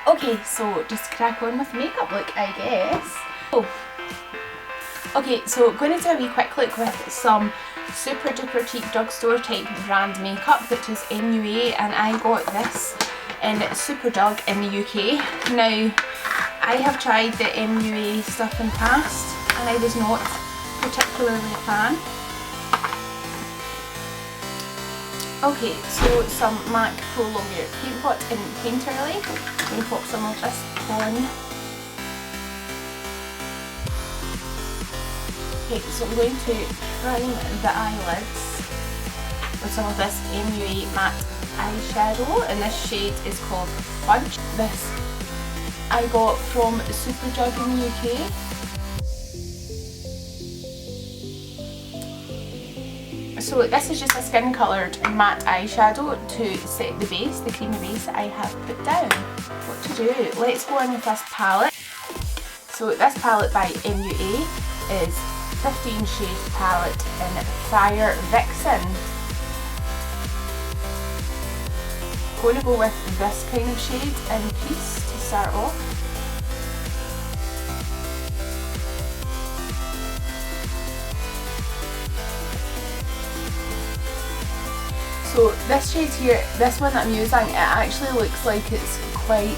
Okay, so just crack on with makeup look, I guess. Oh. Okay, so going to do a wee quick look with some super duper cheap drugstore type brand makeup, which is MUA, and I got this in SUPERDRUG in the UK. Now, I have tried the MUA stuff in the past and I was not particularly a fan. Okay, so some MAC Pro Longer Paint Pot in Painterly. I'm going to pop some of this on. Okay, so I'm going to prime the eyelids with some of this MUA matte eyeshadow, and this shade is called Fudge. This I got from SUPERDRUG in the UK. So this is just a skin coloured matte eyeshadow to set the base, the creamy base that I have put down. What to do? Let's go in with this palette. So this palette by MUA is 15 shade palette in Fire Vixen. Going to go with this kind of shade in Crease to start off. So this shade here, this one that I'm using, it actually looks like it's quite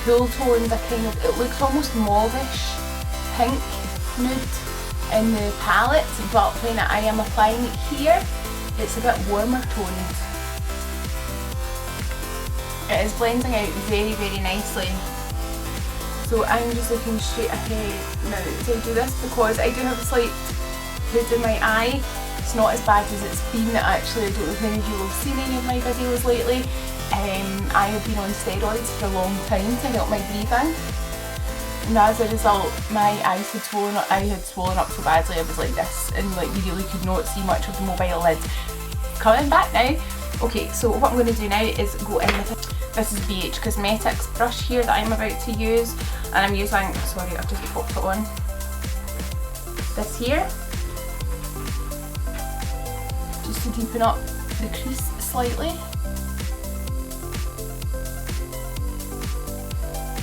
cool toned. It looks almost mauvish pink nude in the palette, but when I am applying it here, it's a bit warmer toned. It is blending out very, very nicely. So I'm just looking straight ahead now to do this because I do have a slight hood in my eye. It's not as bad as it's been. Actually, I don't know if any of you have seen any of my videos lately. I have been on steroids for a long time to help my breathing. And as a result, my eyes had swollen up. I had swollen up so badly I was like this, and like you really could not see much of the mobile lid. Coming back now. Okay, so what I'm going to do now is go in with this is BH Cosmetics brush here that I'm about to use, and I'm using, sorry, I've just popped it on, this here, just to deepen up the crease slightly.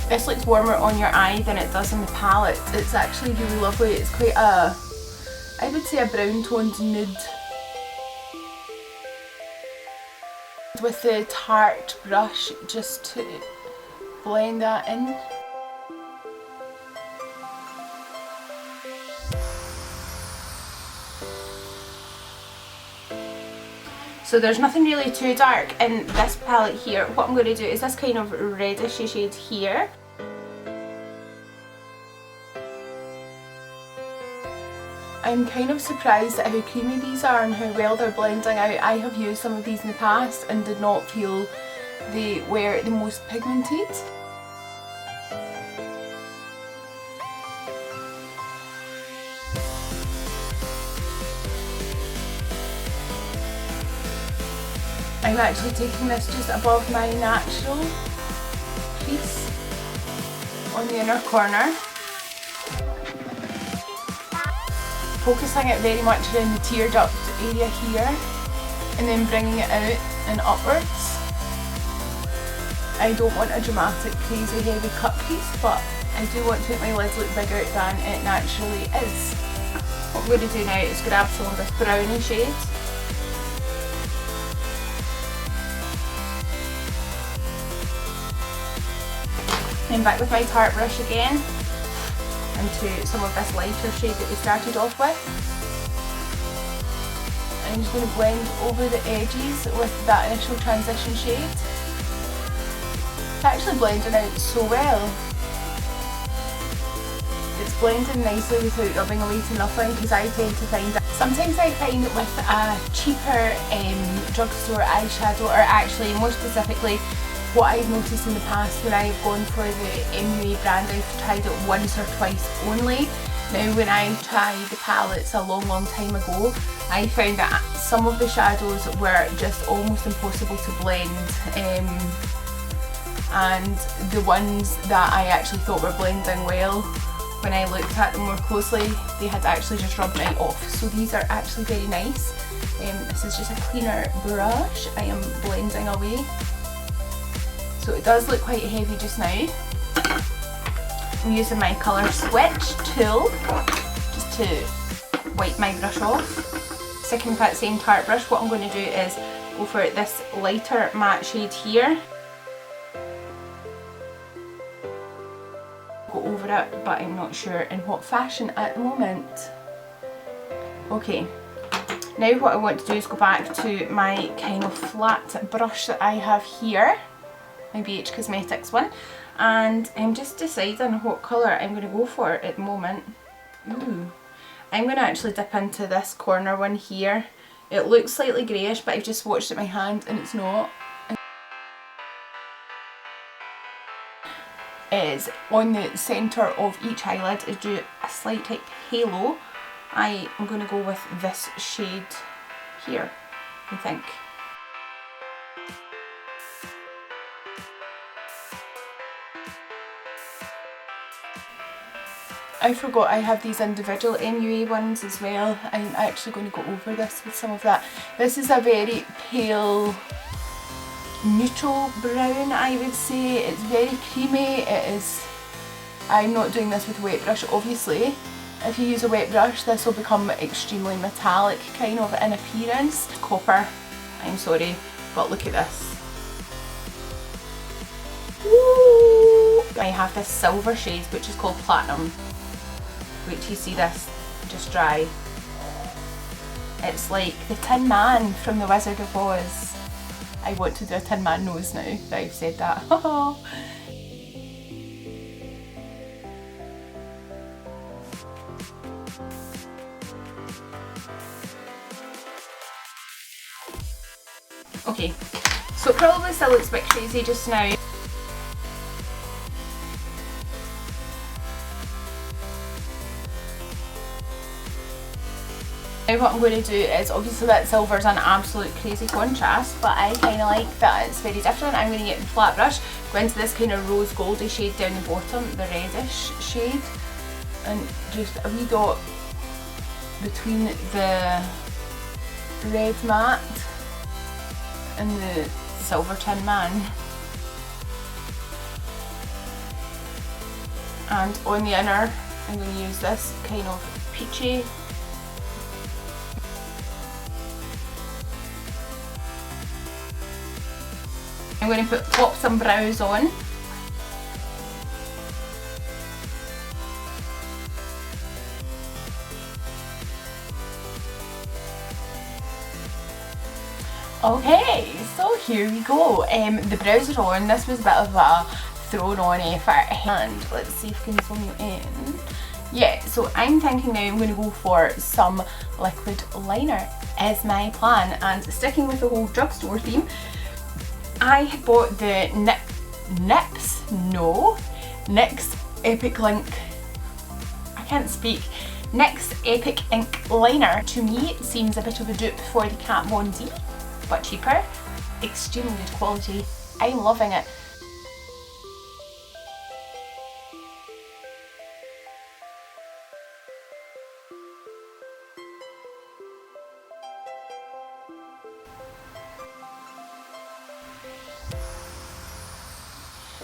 This looks warmer on your eye than it does in the palette. It's actually really lovely. It's quite a, I would say a brown toned nude. With the Tarte brush just to blend that in. So there's nothing really too dark in this palette here. What I'm going to do is this kind of reddish shade here. I'm kind of surprised at how creamy these are and how well they're blending out. I have used some of these in the past and did not feel they were the most pigmented. I'm actually taking this just above my natural crease on the inner corner. Focusing it very much around the tear duct area here and then bringing it out and upwards. I don't want a dramatic, crazy, heavy cut crease, but I do want to make my lids look bigger than it naturally is. What I'm going to do now is grab some of this brownie shade. And back with my Tarte brush again into some of this lighter shade that we started off with. I'm just going to blend over the edges with that initial transition shade. It's actually blending out so well. It's blending nicely without rubbing away to nothing, because I tend to find that sometimes I find that with a cheaper drugstore eyeshadow, or actually more specifically what I've noticed in the past when I've gone for the MUA brand, I've tried it once or twice only. Now when I tried the palettes a long time ago, I found that some of the shadows were just almost impossible to blend, and the ones that I actually thought were blending well, when I looked at them more closely, they had actually just rubbed right off. So these are actually very nice. This is just a cleaner brush. I am blending away. So it does look quite heavy just now. I'm using my colour switch tool just to wipe my brush off. Sticking with that same tart brush, what I'm going to do is go for this lighter matte shade here. Go over it, but I'm not sure in what fashion at the moment. Okay, now what I want to do is go back to my kind of flat brush that I have here, my BH Cosmetics one, and I'm just deciding what colour I'm going to go for at the moment. Ooh. I'm going to actually dip into this corner one here. It looks slightly greyish, but I've just swatched at my hand and it's not. Is on the centre of each eyelid is do a slight like halo. I am going to go with this shade here, I think. I forgot I have these individual MUA ones as well. I'm actually going to go over this with some of that. This is a very pale neutral brown, I would say. It's very creamy. It is. I'm not doing this with a wet brush, obviously. If you use a wet brush, this will become extremely metallic kind of in appearance. Copper, I'm sorry, but look at this. Woo! I have this silver shade which is called Platinum. Wait till you see this just dry. It's like the Tin Man from The Wizard of Oz. I want to do a Tin Man nose now that I've said that. Okay, so it probably still looks a bit crazy just now. Now what I'm going to do is, obviously that silver is an absolute crazy contrast, but I kind of like that it's very different. I'm going to get the flat brush, go into this kind of rose goldy shade down the bottom, the reddish shade, and just a wee dot between the red matte and the silver Tin Man. And on the inner, I'm going to use this kind of peachy . I'm going to pop some brows on. Okay, so here we go. The brows are on. This was a bit of a thrown on effort, and let's see if I can zoom you in. Yeah, so I'm thinking now I'm going to go for some liquid liner is my plan, and sticking with the whole drugstore theme, I had bought the NYX Epic Link, I can't speak, NYX Epic Ink Liner. To me it seems a bit of a dupe for the Kat Von D, but cheaper, extremely good quality, I'm loving it.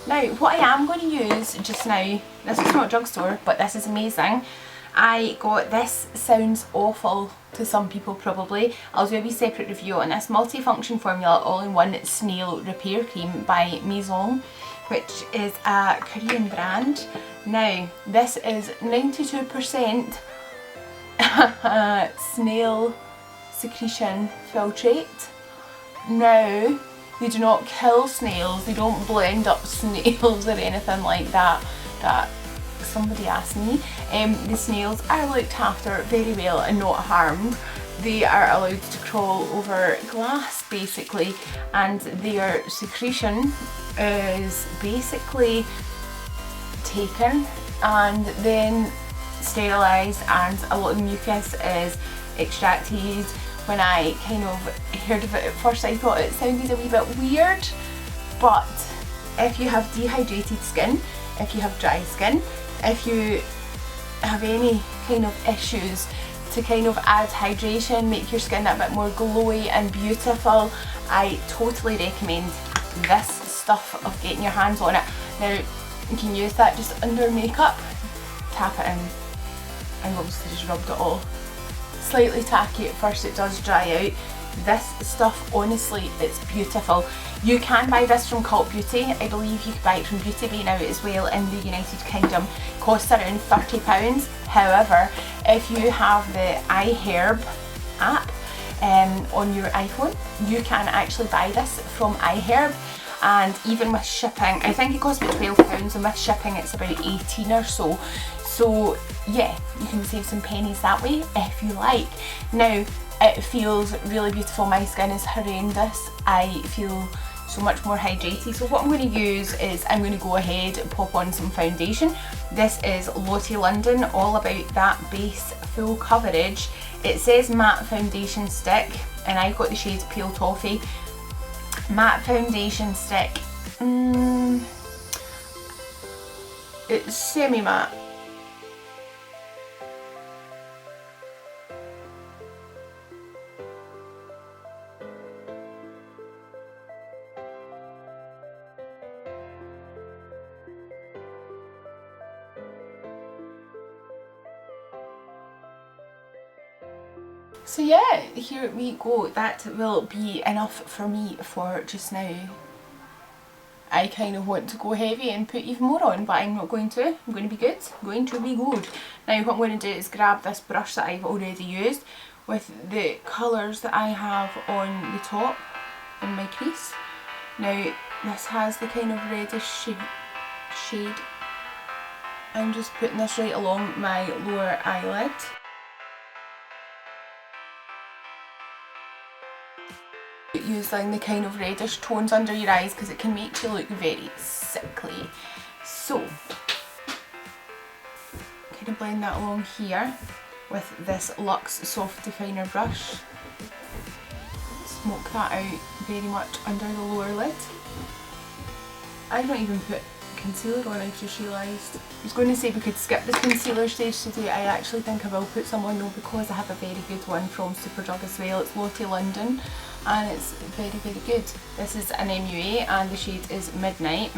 Now, what I am going to use just now, this is not drugstore, but this is amazing. I got this, sounds awful to some people probably. I'll do a wee separate review on this multifunction formula all-in-one snail repair cream by Maison, which is a Korean brand. Now, this is 92% snail secretion filtrate. Now, they do not kill snails, they don't blend up snails or anything like that. That somebody asked me. The snails are looked after very well and not harmed. They are allowed to crawl over glass basically, and their secretion is basically taken and then sterilised, and a lot of the mucus is extracted. When I kind of heard of it at first, I thought it sounded a wee bit weird, but if you have dehydrated skin, if you have dry skin, if you have any kind of issues, to kind of add hydration, make your skin a bit more glowy and beautiful, I totally recommend this stuff of getting your hands on it. Now you can use that just under makeup, tap it in. I obviously just rubbed it all. Slightly tacky at first, it does dry out. This stuff, honestly, it's beautiful. You can buy this from Cult Beauty. I believe you can buy it from Beauty Bay now as well in the United Kingdom. It costs around £30. However, if you have the iHerb app on your iPhone, you can actually buy this from iHerb. And even with shipping, I think it costs about £12, and with shipping it's about 18 or so. So yeah, you can save some pennies that way if you like. Now, it feels really beautiful. My skin is horrendous. I feel so much more hydrated. So what I'm going to use is I'm going to go ahead and pop on some foundation. This is Lottie London, all about that base full coverage. It says matte foundation stick, and I've got the shade Pale Toffee. Matte foundation stick. It's semi-matte. So yeah, here we go. That will be enough for me for just now. I kind of want to go heavy and put even more on, but I'm not going to. I'm going to be good. I'm going to be good. Now what I'm going to do is grab this brush that I've already used with the colours that I have on the top in my crease. Now this has the kind of reddish shade. I'm just putting this right along my lower eyelid. Using the kind of reddish tones under your eyes because it can make you look very sickly. So, kind of blend that along here with this Luxe Soft Definer brush. Smoke that out very much under the lower lid. I've not even put concealer on, I've just realised. I was going to say we could skip the concealer stage today. I actually think I will put some on though, because I have a very good one from SUPERDRUG as well. It's Lottie London and it's very, very good. This is an MUA and the shade is Midnight.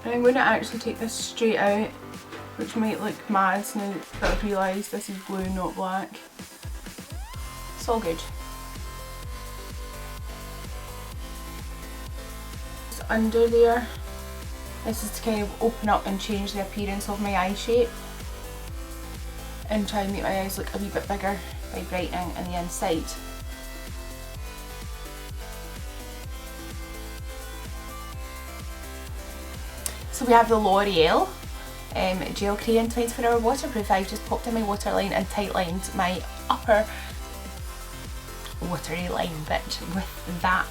And I'm going to actually take this straight out, which might look mad now that I've realised this is blue, not black. It's all good. It's under there. This is to kind of open up and change the appearance of my eye shape and try and make my eyes look a wee bit bigger by brightening on the inside. So we have the L'Oreal Gel Crayon 24 Hour Waterproof. I've just popped in my waterline and tight lined my upper watery line bit with that.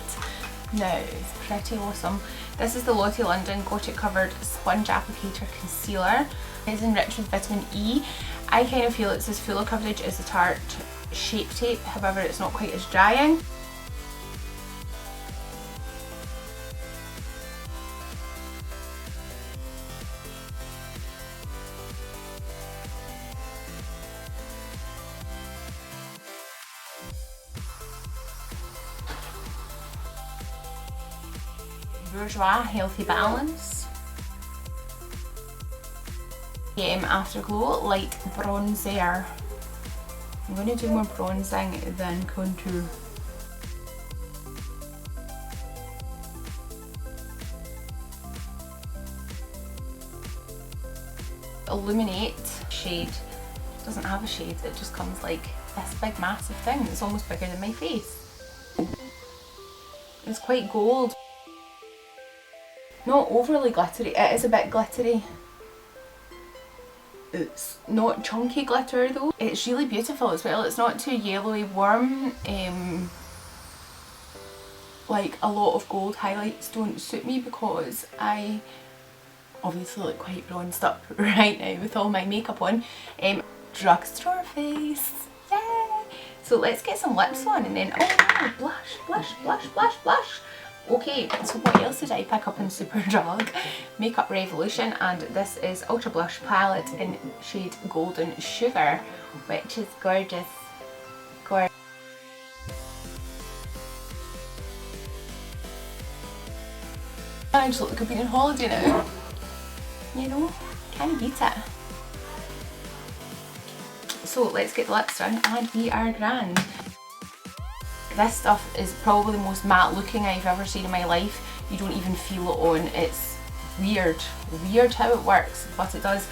Now, it's pretty awesome. This is the Lottie London Got It Covered Sponge Applicator Concealer. It's enriched with vitamin E. I kind of feel it's as full of coverage as the Tarte Shape Tape, however it's not quite as drying. Bourjois Healthy Balance. Afterglow Light Bronzer. I'm going to do more bronzing than contour. Illuminate shade. It doesn't have a shade, it just comes like this big massive thing. It's almost bigger than my face. It's quite gold. Not overly glittery, it is a bit glittery. It's not chunky glitter though. It's really beautiful as well. It's not too yellowy warm. Like a lot of gold highlights don't suit me because I obviously look quite bronzed up right now with all my makeup on. Drugstore face, yeah! So let's get some lips on and then, oh, blush, blush, blush, blush, blush. Okay, so what else did I pick up in SUPERDRUG? Makeup Revolution, and this is Ultra Blush Palette in shade Golden Sugar, which is gorgeous. Gorgeous. I just look like I've been on holiday now. You know, can't beat it. So let's get the lips done and we are grand. This stuff is probably the most matte looking I've ever seen in my life. You don't even feel it on. It's weird. Weird how it works, but it does.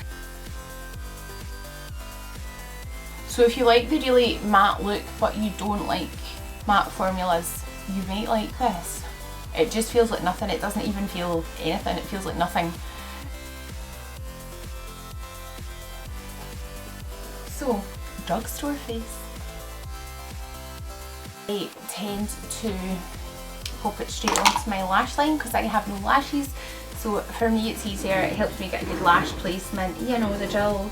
So if you like the really matte look but you don't like matte formulas, you might like this. It just feels like nothing. It doesn't even feel anything. It feels like nothing. So, drugstore face. I tend to pop it straight onto my lash line because I have no lashes, so for me it's easier. It helps me get a good lash placement, you know, the gel.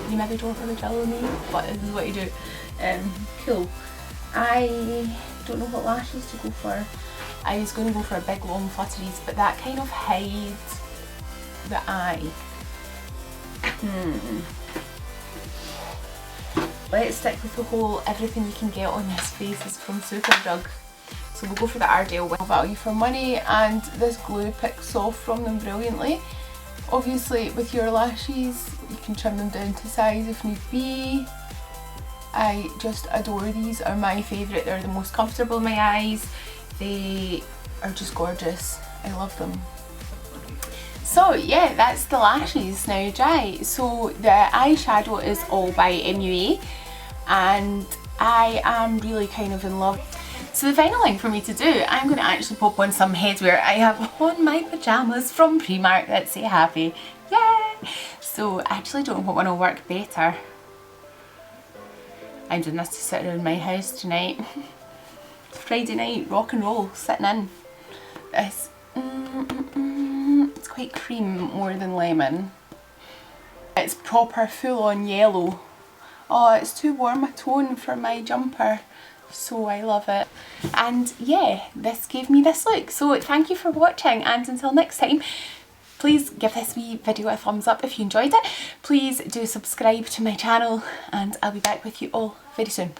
You maybe don't know the gel on me, but this is what you do. Cool. I don't know what lashes to go for. I was going to go for a big long flutteries, but that kind of hides the eye. Let's stick with the whole everything you can get on this face is from SUPERDRUG. So we'll go for the Ardell value for money, and this glue picks off from them brilliantly. Obviously with your lashes you can trim them down to size if need be. I just adore these, are my favourite. They're the most comfortable in my eyes. They are just gorgeous. I love them. So yeah, that's the lashes now dry. So the eyeshadow is all by MUA and I am really kind of in love. So the final thing for me to do, I'm going to actually pop on some headwear. I have on my pyjamas from Primark that say happy. Yay! So I actually don't know what one will work better. I'm doing this to sit around my house tonight. Friday night, rock and roll, sitting in. This, it's quite cream more than lemon. It's proper full on yellow. Oh, it's too warm a tone for my jumper, so I love it. And yeah, this gave me this look. So thank you for watching, and until next time, please give this wee video a thumbs up if you enjoyed it. Please do subscribe to my channel, and I'll be back with you all very soon.